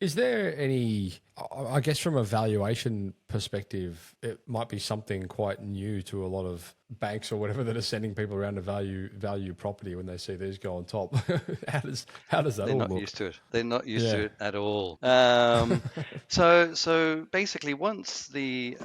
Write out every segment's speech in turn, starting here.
Is there any, I guess from a valuation perspective, it might be something quite new to a lot of banks or whatever that are sending people around to value property when they see these go on top. How does that They're all not look? used to it. They're not used to Yeah. it at all. So basically, once the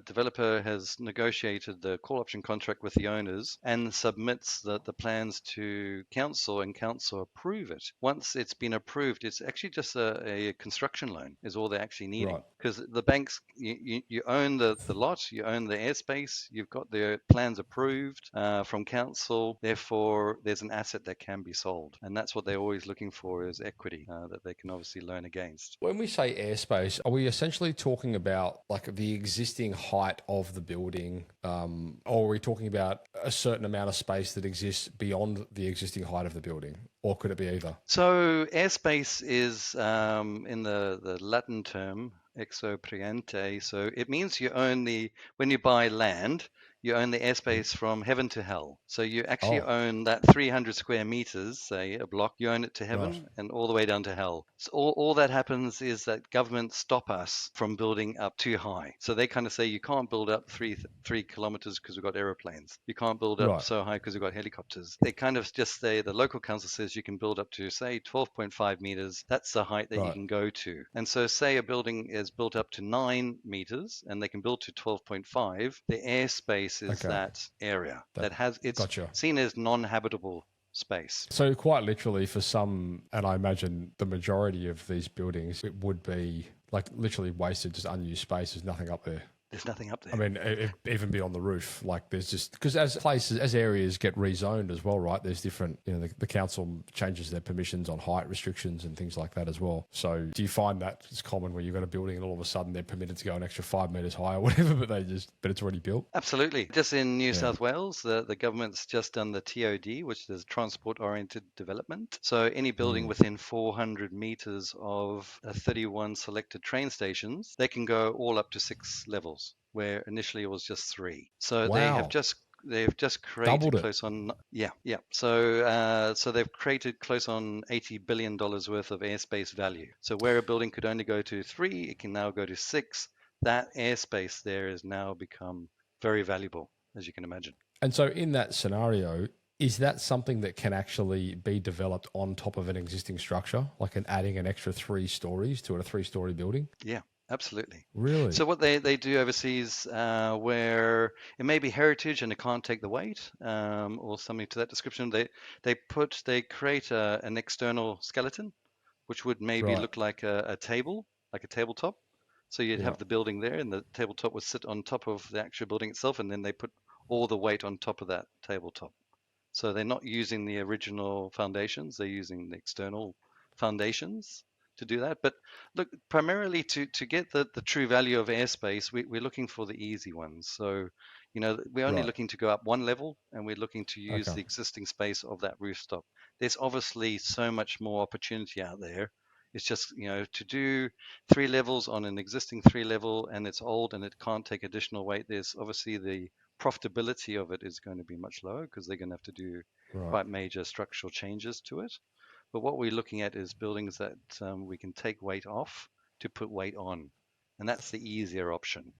developer has negotiated the call option contract with the owners and submits the plans to council and council approve it, once it's been approved, it's actually just a construction loan is all they're actually needing. Right. Because the banks, you own the lot, you own the airspace, you've got the plans approved from council. Therefore, there's an asset that can be sold, and that's what they're always looking for is equity that they can obviously loan against. When we say airspace, are we essentially talking about like the existing height of the building, or are we talking about a certain amount of space that exists beyond the existing height of the building, or could it be either? So airspace is in the Latin term exopriente. So it means you own when you buy land, you own the Mhm. airspace from heaven to hell. So you actually Oh, own that 300 square meters, say a block, you own it to right, heaven and all the way down to hell. So all that happens is that governments stop us from building up too high. So they kind of say you can't build up 3 kilometers because we've got aeroplanes. You can't build up right, so high because we've got helicopters. They kind of just say the local council says you can build up to say 12.5 meters. That's the height that you right. can go to. And so say a building is built up to 9 meters and they can build to 12.5. The airspace is Okay, that area that that has it's gotcha. seen as non-habitable space. So quite literally for some, and I imagine the majority of these buildings, it would be like literally wasted, just unused space. There's nothing up there. There's nothing up I there. mean, even beyond the roof, like there's just because as areas get rezoned as well, right? There's different, the council changes their permissions on height restrictions and things like that as well. So, do you find that it's common where you've got a building and all of a sudden they're permitted to go an extra 5 meters high or whatever, but it's already built? Absolutely. Just in New Yeah. South Wales, the government's just done the TOD, which is transport oriented development. So any building Mm. within 400 meters of 31 selected train stations, they can go all up to 6 levels, where initially it was just three. So Wow, they've just created doubled it. close on yeah. So they've created close on $80 billion worth of airspace value. So where a building could only go to three, it can now go to six. That airspace there has now become very valuable, as you can imagine. And so, in that scenario, is that something that can actually be developed on top of an existing structure, like adding an extra 3 stories to a 3-story building? Yeah, absolutely. Really? So what they do overseas, where it may be heritage and it can't take the weight, or something to that description, they create an external skeleton, which would maybe Right. look like a table, like a tabletop. So you'd Yeah. have the building there, and the tabletop would sit on top of the actual building itself, and then they put all the weight on top of that tabletop. So they're not using the original foundations, they're using the external foundations to do that. But look, primarily to get the true value of airspace, we're looking for the easy ones. So, we're only Right. looking to go up one level and we're looking to use Okay. the existing space of that rooftop. There's obviously so much more opportunity out there. It's just, to do 3 levels on an existing 3 level and it's old and it can't take additional weight, there's obviously the profitability of it is going to be much lower because they're going to have to do Right. quite major structural changes to it. But what we're looking at is buildings that we can take weight off to put weight on, and that's the easier option.